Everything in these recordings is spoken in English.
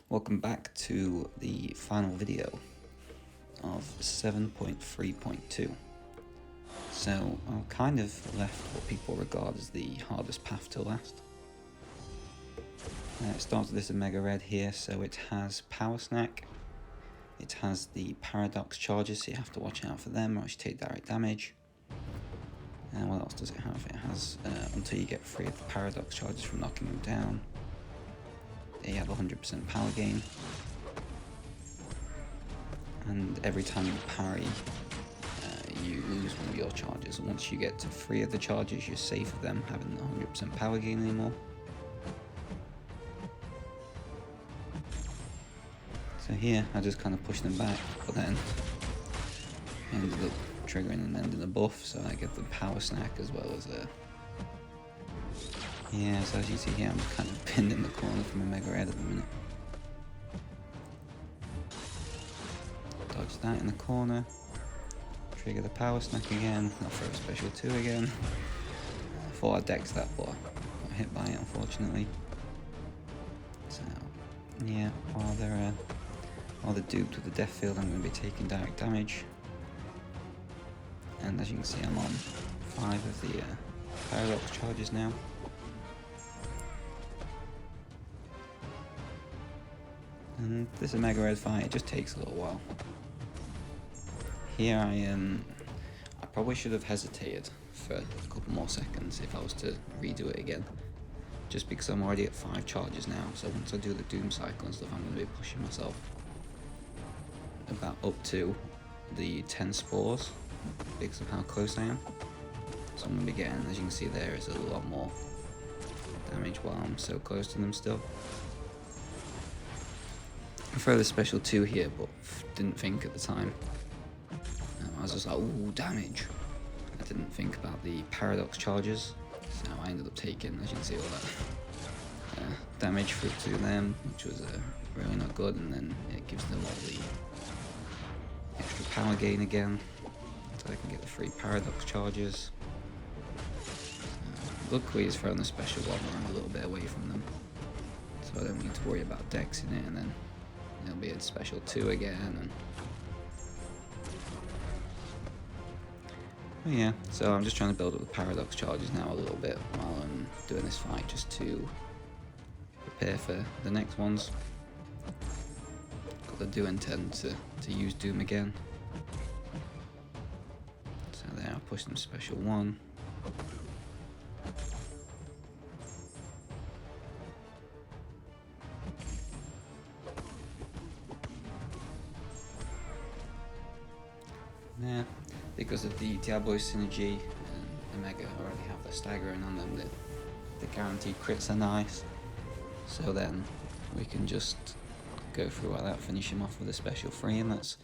Welcome back to the final video of 7.3.2. So I've kind of left what people regard as the hardest path to last. It starts with this Omega Red here, so it has Power Snack, it has the Paradox Charges, so you have to watch out for them or else you take direct damage. And what else does it have? It has, until you get free of the Paradox Charges from knocking them down, you have 100% power gain, and every time you parry, you lose one of your charges. And once you get to 3 of the charges, you're safe of them having the 100% power gain anymore. So here, I just kind of pushed them back, but then ended up triggering and ending a buff, so I get the Power Snack as well as a... Yeah, so as you see here, I'm kind of pinned in the corner from Omega Red at the minute. Dodge that in the corner. Trigger the Power Snack again. I'll throw a special 2 again. I thought I dexed that, but I got hit by it, unfortunately. So, yeah, while they're duped with the Death Field, I'm going to be taking direct damage. And as you can see, I'm on 5 of the Paradox Charges now. And this Omega Red fight, it just takes a little while. Here I probably should have hesitated for a couple more seconds if I was to redo it again. Just because I'm already at 5 charges now, so once I do the Doom Cycle and stuff, I'm going to be pushing myself about up to the 10 spores because of how close I am. So I'm going to be getting, as you can see there, is a lot more damage while I'm so close to them still. I throw the special 2 here, but didn't think at the time. I was just like, ooh, damage. I didn't think about the Paradox Charges, so I ended up taking, as you can see, all that damage to them, which was really not good, and then it gives them all the extra power gain again, so I can get the 3 Paradox Charges. Luckily, he's thrown the special 1 where I'm a little bit away from them, so I don't need to worry about dexing it, and then it'll be a special 2 again. And oh yeah, so I'm just trying to build up the Paradox Charges now a little bit while I'm doing this fight, just to prepare for the next ones. Because I do intend to use Doom again. So there, I'll push them special 1. Yeah, because of the Diablo synergy and Omega already have the staggering on them, the guaranteed crits are nice. So then we can just go through like that, finish him off with a special 3, and that's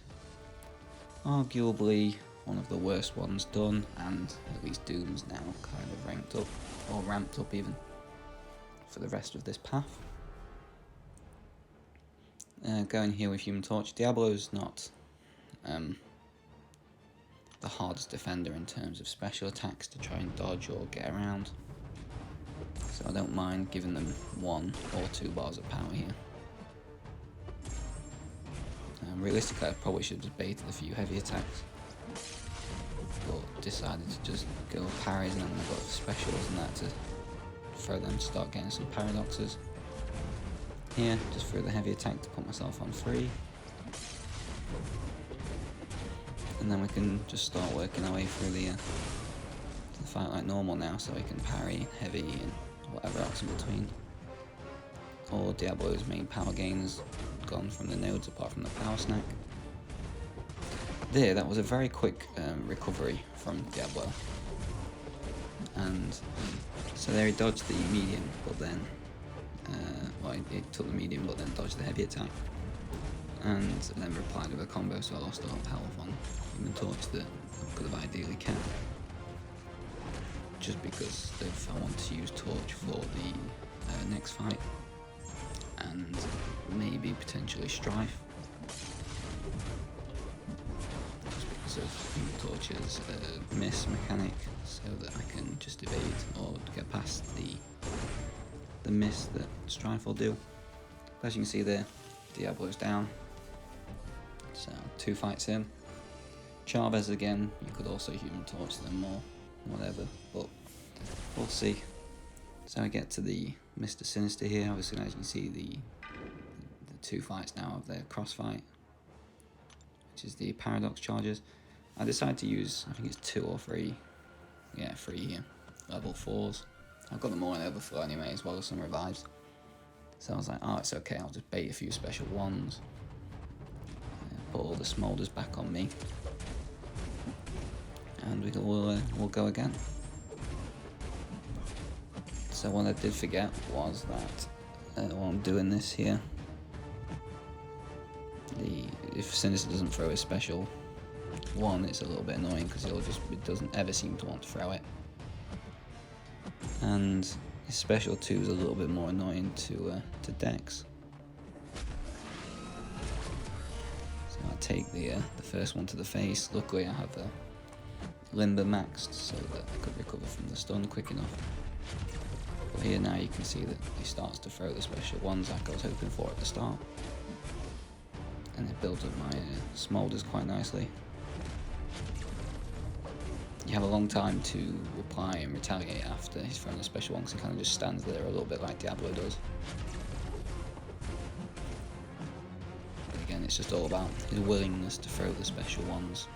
arguably one of the worst ones done, and at least Doom's now kind of ranked up, or ramped up even, for the rest of this path. Going here with Human Torch, Diablo's not the hardest defender in terms of special attacks to try and dodge or get around, so I don't mind giving them 1 or 2 bars of power here. Realistically, I probably should have just baited a few heavy attacks, but decided to just go parries, and then I've got specials and that to throw them to start getting some paradoxes. Here, just threw the heavy attack to put myself on 3. And then we can just start working our way through the fight like normal now, so we can parry, heavy, and whatever else in between. All Diablo's main power gain has gone from the nodes apart from the Power Snack. That was a very quick recovery from Diablo. And so there he dodged the medium, but then, well, it took the medium but then dodged the heavy attack. And then replied with a combo, so I lost a lot of health on Human Torch that I could have ideally kept. Just because if I want to use Torch for the next fight, and maybe potentially Strife. Just because of Human Torch's miss mechanic, so that I can just evade or get past the miss that Strife will do. As you can see there, Diablo's down. So 2 fights in. Chavez again, you could also Human Torch them or whatever, but we'll see. So I get to the Mr. Sinister here. Obviously, as you can see, the 2 fights now of their cross fight, which is the Paradox charges. I decided to use, I think it's 2 or 3, yeah, 3 here, level 4s. I've got them all in overflow anyway, as well as some revives. So I was like, oh, it's okay, I'll just bait a few special ones. Put all the smoulders back on me. And we'll go again. So what I did forget was that while I'm doing this here, if Sinister doesn't throw his special one, it's a little bit annoying because it doesn't ever seem to want to throw it. And his special 2 is a little bit more annoying to Dex. So I take the first one to the face. Luckily I have a Limber maxed so that I could recover from the stun quick enough. But here now you can see that he starts to throw the special ones like I was hoping for at the start. And it builds up my smoulders quite nicely. You have a long time to reply and retaliate after he's thrown a special one, because he kind of just stands there a little bit like Diablo does. But again, it's just all about his willingness to throw the special ones,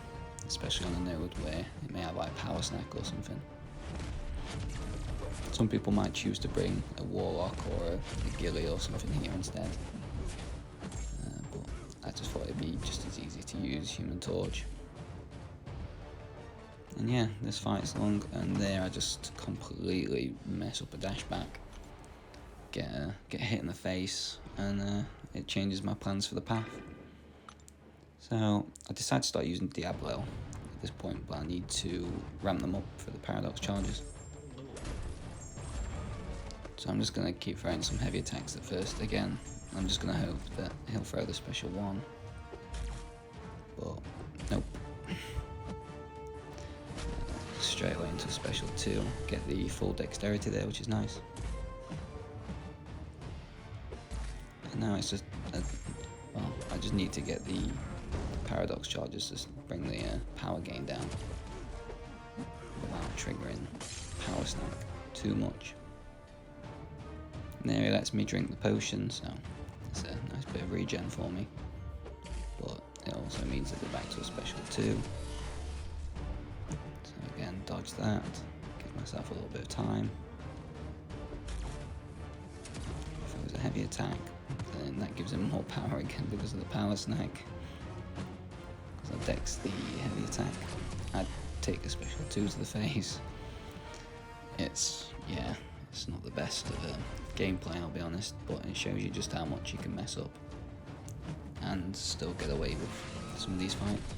especially on a node where it may have like power snack or something. Some people might choose to bring a Warlock or a Gilly or something here instead. But I just thought it'd be just as easy to use Human Torch. And yeah, this fight's long, and there I just completely mess up a dash back. Get hit in the face, and it changes my plans for the path. So I decided to start using Diablo at this point, but I need to ramp them up for the Paradox charges. So I'm just going to keep throwing some heavy attacks at first. Again, I'm just going to hope that he'll throw the special one. But nope. Straight away into a special 2. Get the full dexterity there, which is nice. And now it's just, well, I just need to get the Paradox charges to bring the power gain down without triggering power snack too much. And there he lets me drink the potion, so it's a nice bit of regen for me. But it also means that they're back to a special 2. So again, dodge that, give myself a little bit of time. If it was a heavy attack, then that gives him more power again because of the power snack. Because I dex the heavy attack, I'd take a special 2 to the face. It's not the best of gameplay, I'll be honest, but it shows you just how much you can mess up and still get away with some of these fights,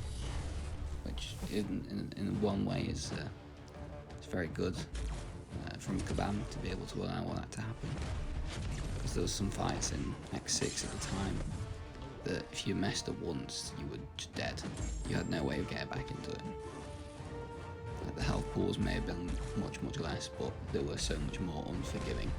which in one way is very good from Kabam to be able to allow all that to happen, because there was some fights in Act 6 at the time that if you messed up once you were just dead. You had no way of getting back into it. The health pools may have been much less, but they were so much more unforgiving.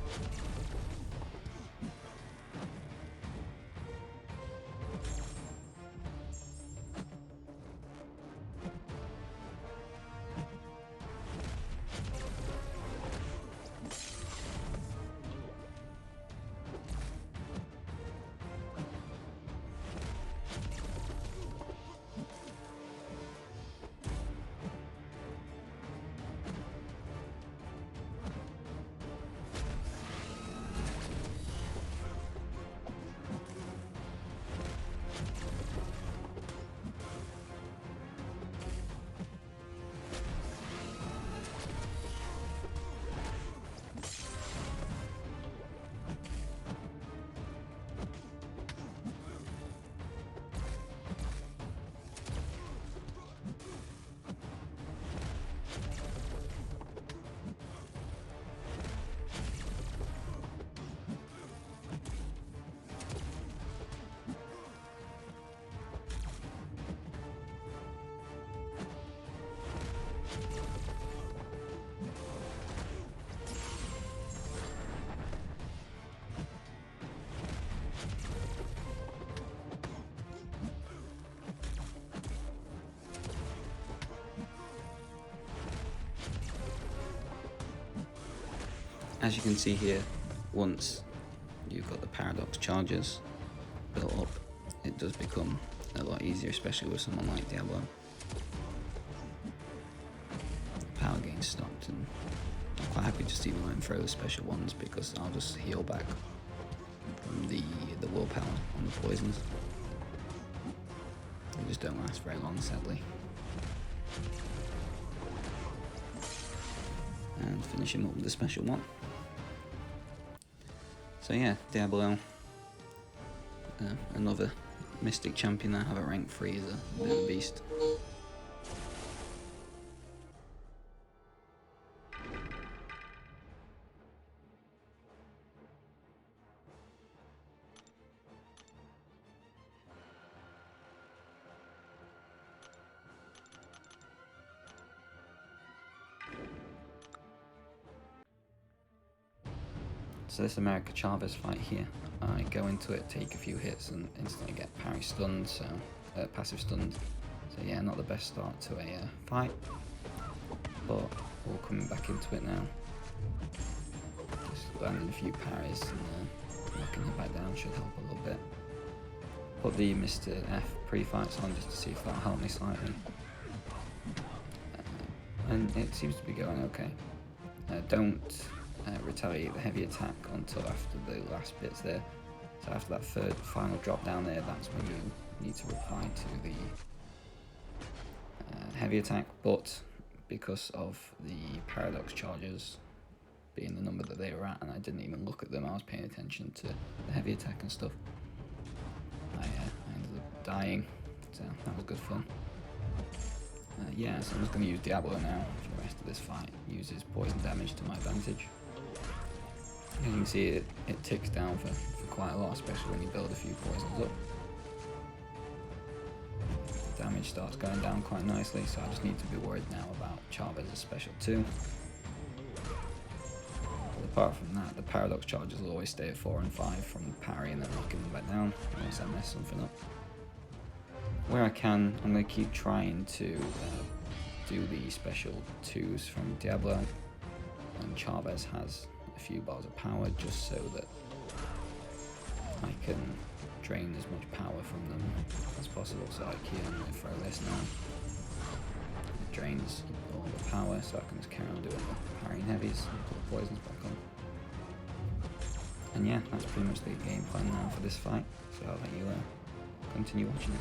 as you can see here, once you've got the paradox charges built up, it does become a lot easier, especially with someone like Diablo. Power gain stopped, and I'm quite happy just even let him throw the special ones because I'll just heal back from the willpower on the poisons. They just don't last very long, sadly. And finish him up with the special one. So yeah, Diablo, another Mystic champion that I have at rank 3 is a bit of a beast. So this America Chavez fight here, I go into it, take a few hits and instantly get parry stunned, so passive stunned. So yeah, not the best start to a fight, but we're coming back into it now. Just landing a few parries and knocking him back down should help a little bit. Put the Mr. F pre-fights on just to see if that'll help me slightly. And it seems to be going okay. Don't retaliate the heavy attack until after the last bits there. So after that third final drop down there, that's when you need to reply to the heavy attack. But because of the paradox charges being the number that they were at, and I didn't even look at them, I was paying attention to the heavy attack and stuff, I ended up dying, so that was good fun. Yeah, so I'm just going to use Diablo now for the rest of this fight. Use his poison damage to my advantage. As you can see, it ticks down for quite a lot, especially when you build a few poisons up. The damage starts going down quite nicely, so I just need to be worried now about Chavez's special 2. But apart from that, the paradox charges will always stay at 4 and 5 from the parry and then knocking them back down unless I mess something up. Where I can, I'm going to keep trying to do the special 2s from Diablo when Chavez has a few bars of power, just so that I can drain as much power from them as possible. So like here, I'm going to throw this now. It drains all the power, so I can just carry on doing the parrying heavies and put the poisons back on. And yeah, that's pretty much the game plan now for this fight, so I'll let you continue watching it.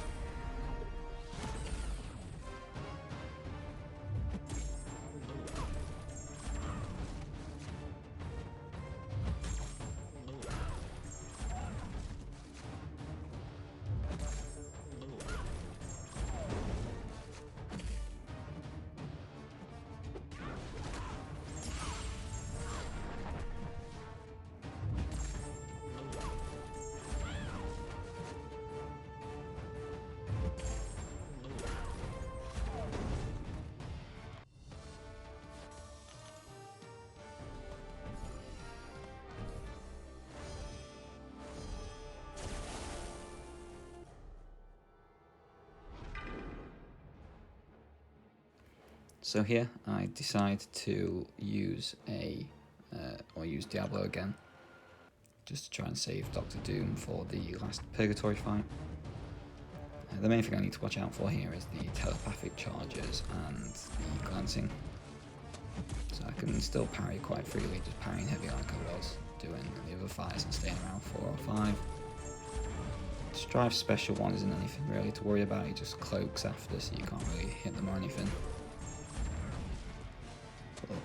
So here I decide to use use Diablo again, just to try and save Dr. Doom for the last Purgatory fight. The main thing I need to watch out for here is the telepathic charges and the glancing. So I can still parry quite freely, just parrying heavy like I was doing the other fights and staying around 4 or 5. Strive's special one isn't anything really to worry about, he just cloaks after, so you can't really hit them or anything. But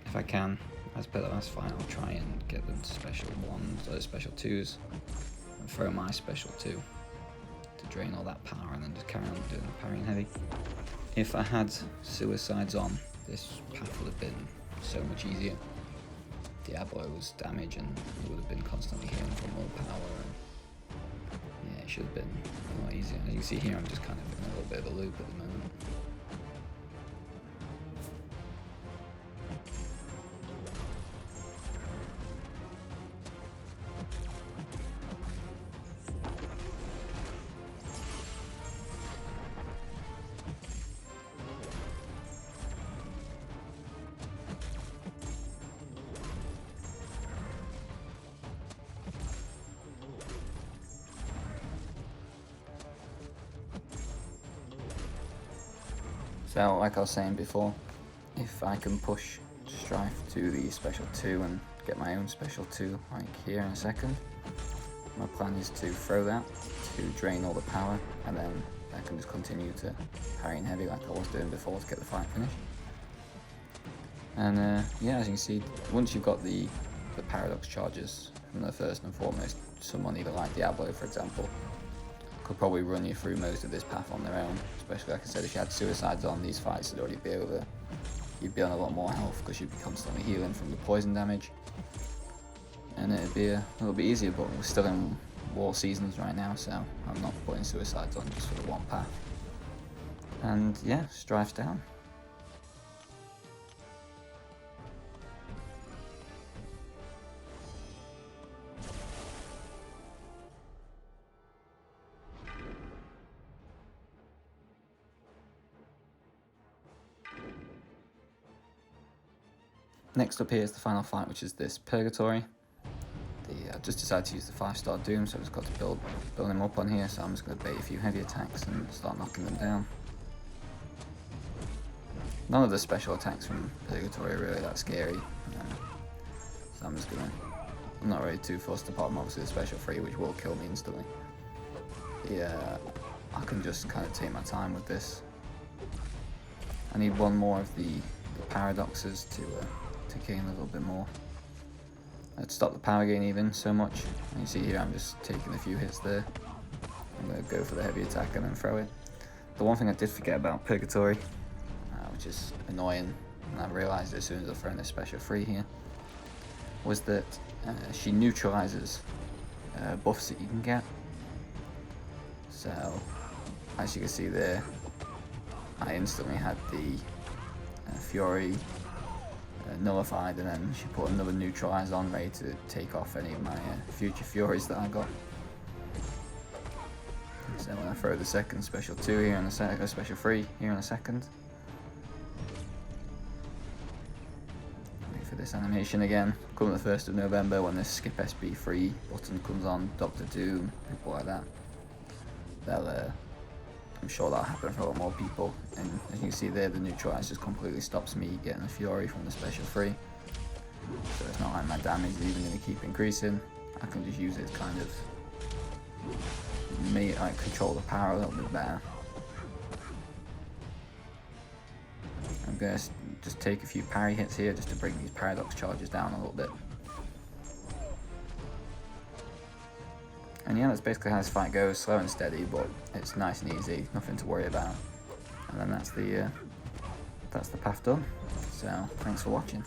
if I can, as per the last fight, I'll try and get them to special 1s or special 2s and throw my special 2 to drain all that power and then just carry on doing the parrying heavy. If I had suicides on, this path would have been so much easier. Diablo's damage and he would have been constantly healing for more power, and yeah, it should have been a lot easier. As you can see here, I'm just kind of in a little bit of a loop at the moment. So, like I was saying before, if I can push Strife to the special 2 and get my own special 2 like here in a second, my plan is to throw that to drain all the power, and then I can just continue to parry in heavy like I was doing before to get the fight finished. And yeah, as you can see, once you've got the paradox charges from the first and foremost, someone either like Diablo, for example, could probably run you through most of this path on their own. Especially, like I said, if you had suicides on, these fights would already be over. You'd be on a lot more health because you'd be constantly healing from the poison damage, and it'd be a little bit easier. But we're still in war seasons right now, so I'm not putting suicides on just for the one path. And yeah, Strife's down. Next up here is the final fight, which is this Purgatory. I just decided to use the 5-star Doom, so I've just got to build him up on here, so I'm just going to bait a few heavy attacks and start knocking them down. None of the special attacks from Purgatory are really that scary, so I'm not really too fussed, apart from obviously the special 3, which will kill me instantly. Yeah, I can just kind of take my time with this. I need one more of the paradoxes to gain a little bit more. I'd stop the power gain even so much. And you see here I'm just taking a few hits there. I'm going to go for the heavy attack and then throw it. The one thing I did forget about Purgatory, which is annoying, and I realised as soon as I throw in this special 3 here, was that she neutralises buffs that you can get. So, as you can see there, I instantly had the Fury nullified, and then she put another neutralize on, ready to take off any of my future Furies that I got. So when I throw the second special 2 here in a second, special 3 here in a second. Wait for this animation again. Come the 1st of November when this skip SB3 button comes on, Dr. Doom, people like that. I'm sure that'll happen for a lot more people, and as you can see there, the neutralize just completely stops me getting a Fury from the special 3, so it's not like my damage is even going to keep increasing. I can just use it to kind of control the power a little bit better. I'm going to just take a few parry hits here just to bring these paradox charges down a little bit. And yeah, that's basically how this fight goes, slow and steady, but it's nice and easy, nothing to worry about. And then that's the path done. So, thanks for watching.